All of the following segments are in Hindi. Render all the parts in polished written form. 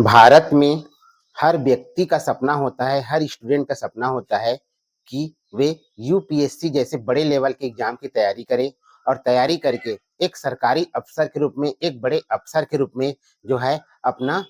भारत में हर व्यक्ति का सपना होता है, हर स्टूडेंट का सपना होता है कि वे यूपीएससी जैसे बड़े लेवल के एग्जाम की तैयारी करें और तैयारी करके एक सरकारी अफसर के रूप में, एक बड़े अफसर के रूप में जो है अपना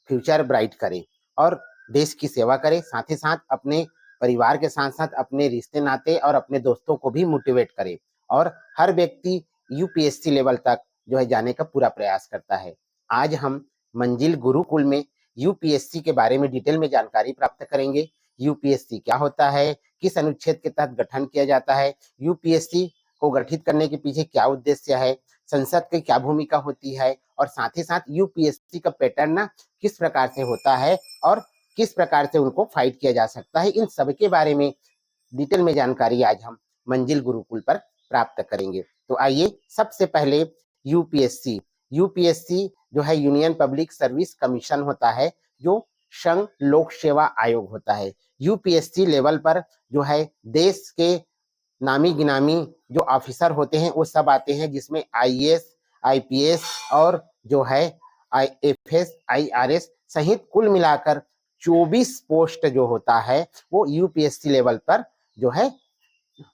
फ्यूचर ब्राइट करें और देश की सेवा करें। साथ ही साथ अपने परिवार के साथ साथ अपने रिश्ते नाते और अपने दोस्तों को भी मोटिवेट करें और हर व्यक्ति यूपीएससी लेवल तक जो है जाने का पूरा प्रयास करता है। आज हम मंजिल गुरुकुल में यूपीएससी के बारे में डिटेल में जानकारी प्राप्त करेंगे। यूपीएससी क्या होता है, किस अनुच्छेद के तहत गठन किया जाता है, यूपीएससी को गठित करने के पीछे क्या उद्देश्य है, संसद की क्या भूमिका होती है और साथ ही साथ यूपीएससी का पैटर्न ना किस प्रकार से होता है और किस प्रकार से उनको फाइट किया जा सकता है। इन सब के बारे में डिटेल में जानकारी आज हम मंजिल गुरुकुल पर प्राप्त करेंगे। तो आइए सबसे पहले यूपीएससी यूपीएससी जो है यूनियन पब्लिक सर्विस कमीशन होता है, जो संघ लोक सेवा आयोग होता है। यूपीएससी लेवल पर जो है देश के नामी गिनामी जो ऑफिसर होते हैं वो सब आते हैं, जिसमें आईएएस, आईपीएस और जो है आईएफएस, आईआरएस सहित कुल मिलाकर 24 पोस्ट जो होता है वो यूपीएससी लेवल पर जो है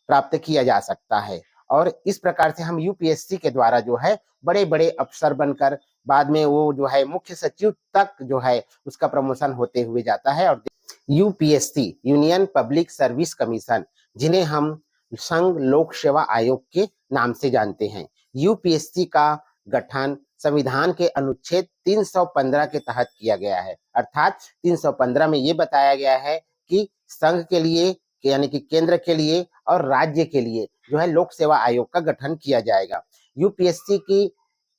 प्राप्त किया जा सकता है। और इस प्रकार से हम यूपीएससी के द्वारा जो है बड़े बड़े अफसर बनकर बाद में वो जो है मुख्य सचिव तक जो है उसका प्रमोशन होते हुए जाता है। और UPSC union public service commission, जिन्हें हम संघ लोक सेवा आयोग के नाम से जानते हैं, यूपीएससी का गठन संविधान के अनुच्छेद 315 के तहत किया गया है। अर्थात 315 में ये बताया गया है कि संघ के लिए यानी कि केंद्र के लिए और राज्य के लिए जो है लोक सेवा आयोग का गठन किया जाएगा। यूपीएससी की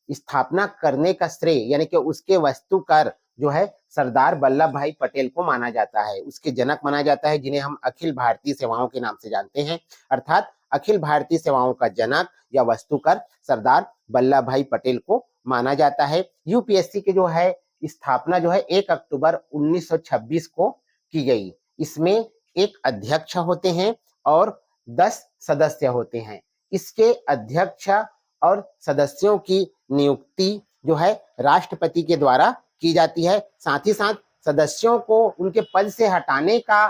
स्थापना करने का श्रेय यानी कि उसके वस्तुकार जो है सरदार वल्लभ भाई पटेल को माना जाता है, उसके जनक माना जाता है, जिन्हें हम अखिल भारतीय सेवाओं के नाम से जानते हैं। अर्थात अखिल भारतीय सेवाओं का जनक या वस्तुकार सरदार वल्लभ भाई पटेल को माना जाता है। यूपीएससी की जो है स्थापना जो है 1 अक्टूबर 1926 को की गई। इसमें एक अध्यक्ष होते हैं और 10 सदस्य होते हैं। इसके अध्यक्ष और सदस्यों की नियुक्ति जो है राष्ट्रपति के द्वारा की जाती है। साथ ही साथ सदस्यों को उनके पद से हटाने का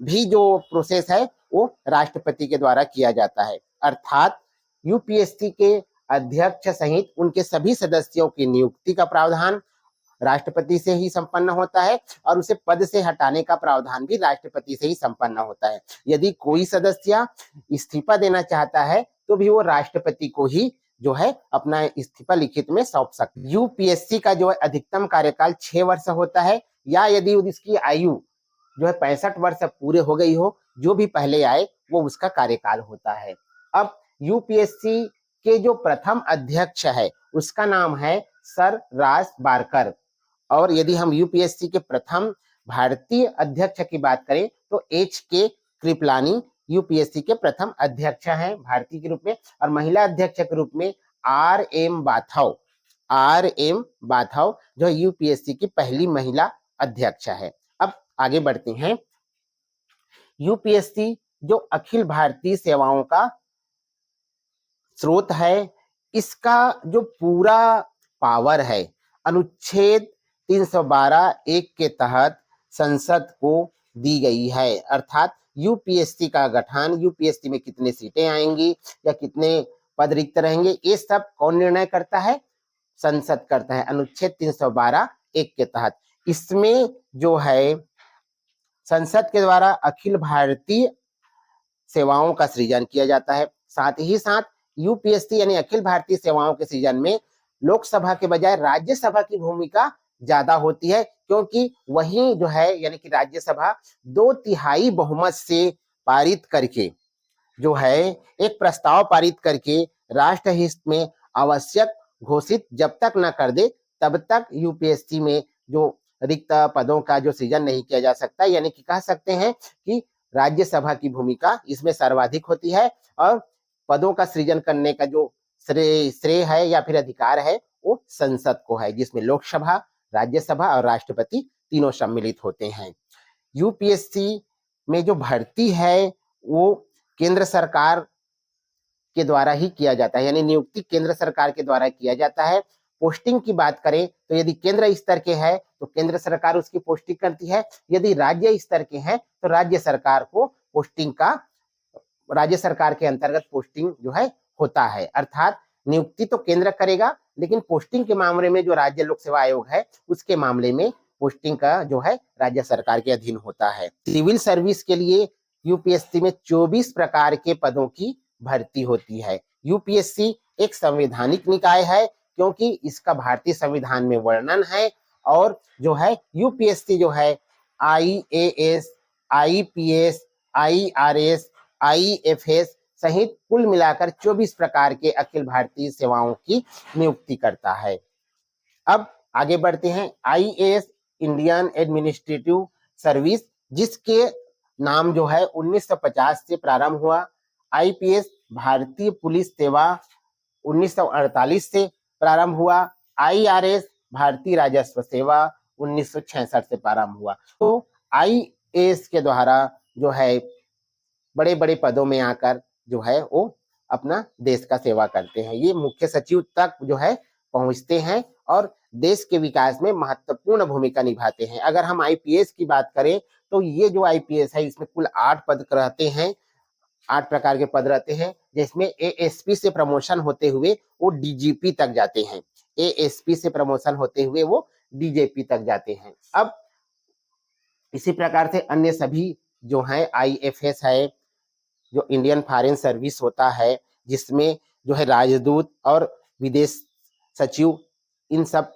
भी जो प्रोसेस है वो राष्ट्रपति के द्वारा किया जाता है। अर्थात यूपीएससी के अध्यक्ष सहित उनके सभी सदस्यों की नियुक्ति का प्रावधान राष्ट्रपति से ही संपन्न होता है और उसे पद से हटाने का प्रावधान भी राष्ट्रपति से ही संपन्न होता है। यदि कोई सदस्य इस्तीफा देना चाहता है तो भी वो राष्ट्रपति को ही जो है अपना इस्तीफा लिखित में सौंप सकते। यूपीएससी का जो है अधिकतम कार्यकाल 6 वर्ष होता है, या यदि इसकी आयु जो है 65 वर्ष पूरे हो गई हो, जो भी पहले आए वो उसका कार्यकाल होता है। अब यूपीएससी के जो प्रथम अध्यक्ष है उसका नाम है सर रास बारकर। और यदि हम यूपीएससी के प्रथम भारतीय अध्यक्ष की बात करें तो के कृपलानी यूपीएससी के प्रथम अध्यक्ष हैं भारतीय के रूप में, और महिला अध्यक्ष के रूप में आर एम बाथौ जो यूपीएससी की पहली महिला अध्यक्ष है। अब आगे बढ़ते हैं। यूपीएससी जो अखिल भारतीय सेवाओं का स्रोत है, इसका जो पूरा पावर है अनुच्छेद 312(1) के तहत संसद को दी गई है। अर्थात यूपीएससी का गठन, यूपीएससी में कितने सीटें आएंगी या कितने पद रिक्त रहेंगे, ये सब कौन निर्णय करता है? संसद करता है, अनुच्छेद 312(1) के तहत। इसमें जो है संसद के द्वारा अखिल भारतीय सेवाओं का सृजन किया जाता है। साथ ही साथ यूपीएससी यानी अखिल भारतीय सेवाओं के सृजन में लोकसभा के बजाय राज्यसभा की भूमिका ज्यादा होती है, क्योंकि वही जो है यानी कि राज्यसभा 2/3 बहुमत से पारित करके जो है एक प्रस्ताव पारित करके राष्ट्रहित में आवश्यक घोषित जब तक न कर दे तब तक यूपीएससी में जो रिक्त पदों का जो सृजन नहीं किया जा सकता। यानी कि कह सकते हैं कि राज्यसभा की भूमिका इसमें सर्वाधिक होती है और पदों का सृजन करने का जो श्रेय है या फिर अधिकार है वो संसद को है, जिसमें लोकसभा, राज्यसभा और राष्ट्रपति तीनों सम्मिलित होते हैं। यूपीएससी में जो भर्ती है वो केंद्र सरकार के द्वारा ही किया जाता है, यानी नियुक्ति केंद्र सरकार के द्वारा किया जाता है पोस्टिंग की बात करें तो यदि केंद्र स्तर के है तो केंद्र सरकार उसकी पोस्टिंग करती है, यदि राज्य स्तर के हैं तो राज्य सरकार को पोस्टिंग का राज्य सरकार के अंतर्गत पोस्टिंग जो है होता है। अर्थात नियुक्ति तो केंद्र करेगा, लेकिन पोस्टिंग के मामले में जो राज्य लोक सेवा आयोग है उसके मामले में पोस्टिंग का जो है राज्य सरकार के अधीन होता है। सिविल सर्विस के लिए यूपीएससी में 24 प्रकार के पदों की भर्ती होती है। यूपीएससी एक संवैधानिक निकाय है क्योंकि इसका भारतीय संविधान में वर्णन है, और जो है यूपीएससी जो है आईएएस, आईपीएस, आईआरएस, आईएफएस सहित कुल मिलाकर 24 प्रकार के अखिल भारतीय सेवाओं की नियुक्ति करता है। अब आगे बढ़ते हैं। आईएएस इंडियन एडमिनिस्ट्रेटिव सर्विस, जिसके नाम जो है 1950 से प्रारंभ हुआ। आईपीएस भारतीय पुलिस सेवा 1948 से प्रारंभ हुआ। आईआरएस भारतीय राजस्व सेवा 1966 से प्रारंभ हुआ। तो आईएएस के द्वारा जो है बड़े बड़े पदों में आकर जो है वो अपना देश का सेवा करते हैं। ये मुख्य सचिव तक जो है पहुंचते हैं और देश के विकास में महत्वपूर्ण भूमिका निभाते हैं। अगर हम आईपीएस की बात करें तो ये जो आईपीएस है इसमें कुल 8 पद रहते हैं, 8 प्रकार के पद रहते हैं, जिसमें एएसपी से प्रमोशन होते हुए वो डीजीपी तक जाते हैं। एएसपी से प्रमोशन होते हुए वो डीजीपी तक जाते हैं। अब इसी प्रकार से अन्य सभी जो है आईएफएस है, जो इंडियन फॉरेन सर्विस होता है, जिसमें जो है राजदूत और विदेश सचिव इन सब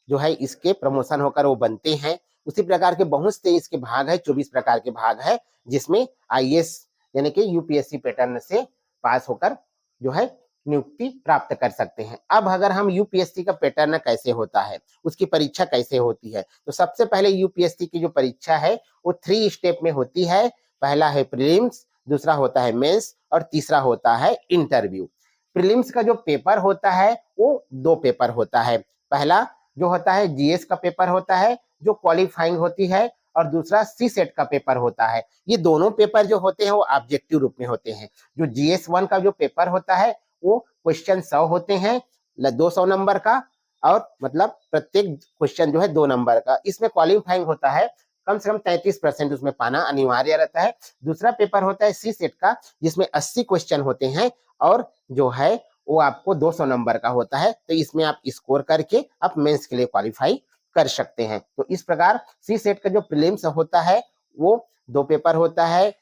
जो है इसके प्रमोशन होकर वो बनते हैं। उसी प्रकार के बहुत से इसके भाग है, 24 प्रकार के भाग है, जिसमें आईएएस यानी कि यूपीएससी पैटर्न से पास होकर जो है नियुक्ति प्राप्त कर सकते हैं। अब अगर हम यूपीएससी का पैटर्न कैसे होता है, उसकी परीक्षा कैसे होती है, तो सबसे पहले यूपीएससी की जो परीक्षा है वो 3 स्टेप में होती है। पहला है प्रीलिम्स, दूसरा होता है मेंस और तीसरा होता है इंटरव्यू। प्रीलिम्स का जो पेपर होता है वो 2 पेपर होता है। पहला जो होता है जीएस का पेपर होता है जो क्वालिफाइंग होती है, और दूसरा सी सेट का पेपर होता है। ये दोनों पेपर जो होते हैं वो ऑब्जेक्टिव रूप में होते हैं। जो जीएस 1 का जो पेपर होता है वो क्वेश्चन 100 होते हैं 200 नंबर का, और मतलब प्रत्येक क्वेश्चन जो है 2 नंबर का। इसमें क्वालिफाइंग होता है कम से कम 33% उसमें पाना अनिवार्य रहता है। दूसरा पेपर होता है सी सेट का, जिसमें 80 क्वेश्चन होते हैं और जो है वो आपको 200 नंबर का होता है। तो इसमें आप स्कोर करके आप मेंस के लिए क्वालिफाई कर सकते हैं। तो इस प्रकार सी सेट का जो प्रीलिम्स होता है वो 2 पेपर होता है,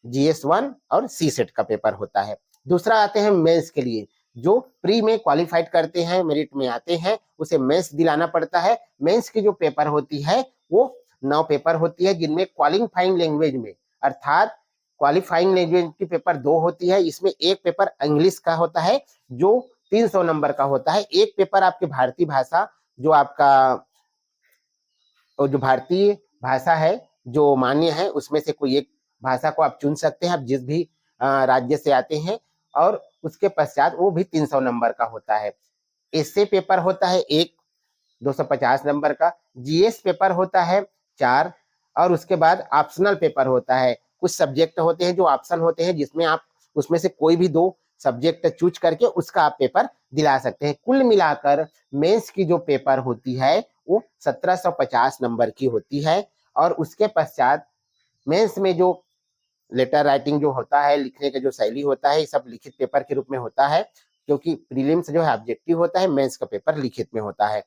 जीएस 1 और सी सेट का पेपर होता है। दूसरा आते हैं मेंस के लिए, जो प्री में क्वालिफाइड करते हैं, मेरिट में आते हैं, उसे मेंस दिलाना पड़ता है। मेंस की जो पेपर होती है वो 9 पेपर होती है, जिनमें क्वालिफाइंग लैंग्वेज में अर्थात क्वालिफाइंग लैंग्वेज की पेपर 2 होती है। इसमें एक पेपर इंग्लिश का होता है जो 300 नंबर का होता है। एक पेपर आपकी भारतीय भाषा जो आपका जो भारतीय भाषा है जो मान्य है उसमें से कोई एक भाषा को आप चुन सकते हैं, आप जिस भी राज्य से आते हैं, और उसके पश्चात वो भी 300 नंबर का होता है। एसे पेपर होता है एक 250 नंबर का, जीएस पेपर होता है 4, और उसके बाद ऑप्शनल पेपर होता है। कुछ सब्जेक्ट होते हैं जो ऑप्शन होते हैं, जिसमें आप उसमें से कोई भी 2 सब्जेक्ट चूज करके उसका आप पेपर दिला सकते हैं। कुल मिलाकर मेंस की जो पेपर होती है वो 1750 नंबर की होती है, और उसके पश्चात मेंस में जो लेटर राइटिंग जो होता है, लिखने का जो शैली होता है, ये सब लिखित पेपर के रूप में होता है, क्योंकि प्रीलिम्स जो है ऑब्जेक्टिव होता है, मेंस का पेपर लिखित में होता है।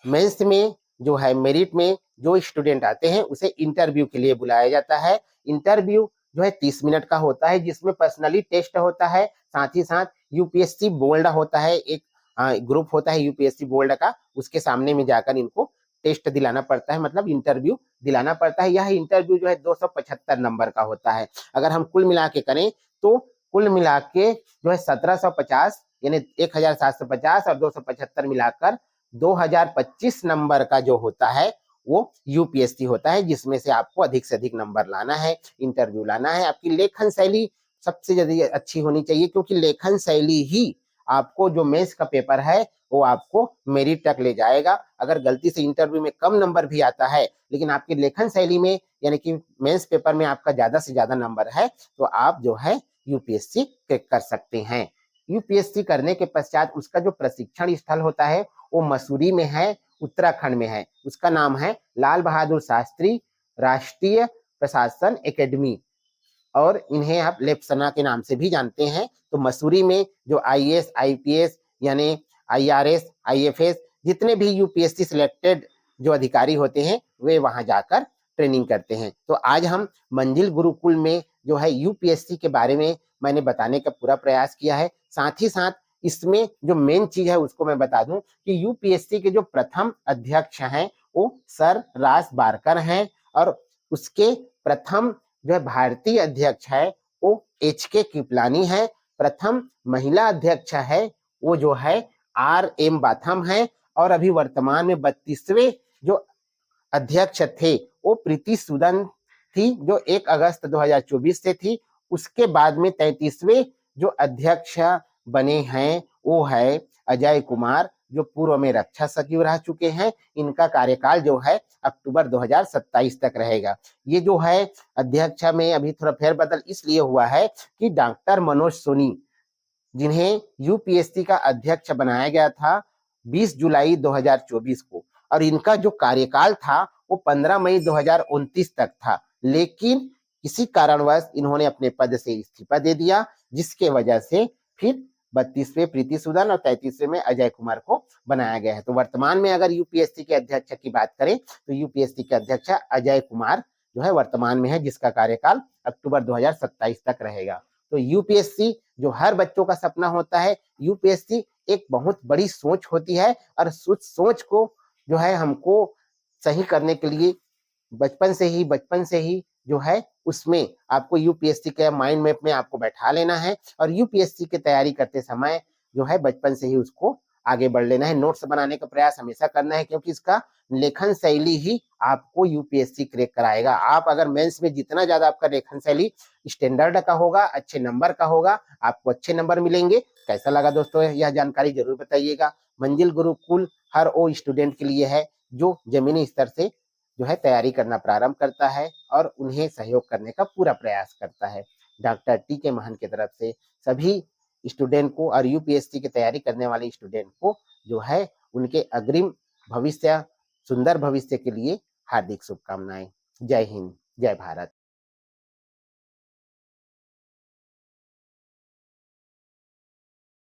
मेंस में जो है मेरिट में जो स्टूडेंट आते हैं उसे इंटरव्यू के लिए बुलाया जाता है। इंटरव्यू जो है 30 मिनट का होता है, जिसमें पर्सनली टेस्ट होता है, साथ ही साथ यूपीएससी बोर्ड होता है, एक ग्रुप होता है यूपीएससी बोर्ड का, उसके सामने में जाकर इनको टेस्ट दिलाना पड़ता है, मतलब इंटरव्यू दिलाना पड़ता है। यह इंटरव्यू जो है 275 नंबर का होता है। अगर हम कुल मिला के करें तो कुल मिला के जो है 1750 यानी 1750 और 275 मिलाकर 2025 नंबर का जो होता है वो यूपीएससी होता है, जिसमें से आपको अधिक से अधिक नंबर लाना है, इंटरव्यू लाना है। आपकी लेखन शैली सबसे ज्यादा अच्छी होनी चाहिए, क्योंकि लेखन शैली ही आपको जो मेंस का पेपर है वो आपको मेरिट तक ले जाएगा। अगर गलती से इंटरव्यू में कम नंबर भी आता है, लेकिन आपकी लेखन शैली में यानी कि मेंस पेपर में आपका ज्यादा से ज्यादा नंबर है, तो आप जो है यूपीएससी क्रैक कर सकते हैं। यूपीएससी करने के पश्चात उसका जो प्रशिक्षण स्थल होता है वो मसूरी में है, उत्तराखंड में है। उसका नाम है लाल बहादुर शास्त्री राष्ट्रीय प्रशासन एकेडमी, और इन्हें आप लेफ्सना के नाम से भी जानते हैं। तो मसूरी में जो आईएएस, आईपीएस यानी आईआरएस, आईएफएस जितने भी यूपीएससी सिलेक्टेड जो अधिकारी होते हैं वे वहां जाकर ट्रेनिंग करते हैं। तो आज हम मंजिल गुरुकुल में जो है यूपीएससी के बारे में मैंने बताने का पूरा प्रयास किया है। साथ ही साथ इसमें जो मेन चीज है उसको मैं बता दूं कि यूपीएससी के जो प्रथम अध्यक्ष हैं वो सर रास बारकर हैं, और उसके प्रथम जो भारतीय अध्यक्ष है वो एच.के. कृपलानी है। प्रथम महिला अध्यक्ष है वो जो है आर.एम. बाथम है, और अभी वर्तमान में 32वें जो अध्यक्ष थे वो प्रीति सूदन थी, जो 1 अगस्त 2024 से थी। उसके बाद में 33वें जो अध्यक्ष बने हैं वो है अजय कुमार, जो पूर्व में रक्षा सचिव रह चुके हैं। इनका कार्यकाल जो है अक्टूबर 2027 तक रहेगा। ये जो है अध्यक्ष में अभी थोड़ा फेरबदल इसलिए हुआ है कि डॉक्टर मनोज सोनी, जिन्हें यूपीएससी का अध्यक्ष बनाया गया था 20 जुलाई 2024 को, और इनका जो कार्यकाल था वो 15 मई 2029 तक था। लेकिन किसी कारणवश इन्होंने अपने पद से इस्तीफा दे दिया, जिसके वजह से फिर 32वें प्रीति सूदन और 33वें में अजय कुमार को बनाया गया है। तो वर्तमान में अगर यूपीएससी के अध्यक्ष की बात करें तो यूपीएससी के अध्यक्ष अजय कुमार जो है वर्तमान में है, जिसका कार्यकाल अक्टूबर 2027 तक रहेगा। तो यूपीएससी जो हर बच्चों का सपना होता है, यूपीएससी एक बहुत बड़ी सोच होती है, और उस सोच को जो है हमको सही करने के लिए बचपन से ही जो है उसमें आपको यूपीएससी के माइंड मैप में आपको बैठा लेना है, और यूपीएससी की तैयारी करते समय जो है बचपन से ही उसको आगे बढ़ लेना है। नोट्स बनाने का प्रयास हमेशा करना है, क्योंकि इसका लेखन शैली ही आपको यूपीएससी क्रैक कराएगा। आप अगर मेंस में जितना ज्यादा आपका लेखन शैली स्टैंडर्ड का होगा, अच्छे नंबर का होगा, आपको अच्छे नंबर मिलेंगे। कैसा लगा दोस्तों यह जानकारी जरूर बताइएगा। मंजिल गुरुकुल हर वो स्टूडेंट के लिए है जो जमीनी स्तर से जो है तैयारी करना प्रारंभ करता है और उन्हें सहयोग करने का पूरा प्रयास करता है। Doctor TK. महन की तरफ से सभी स्टूडेंट को और यूपीएससी की तैयारी करने वाले स्टूडेंट को जो है उनके अग्रिम भविष्य, सुंदर भविष्य के लिए हार्दिक शुभकामनाएं। जय हिंद, जय भारत।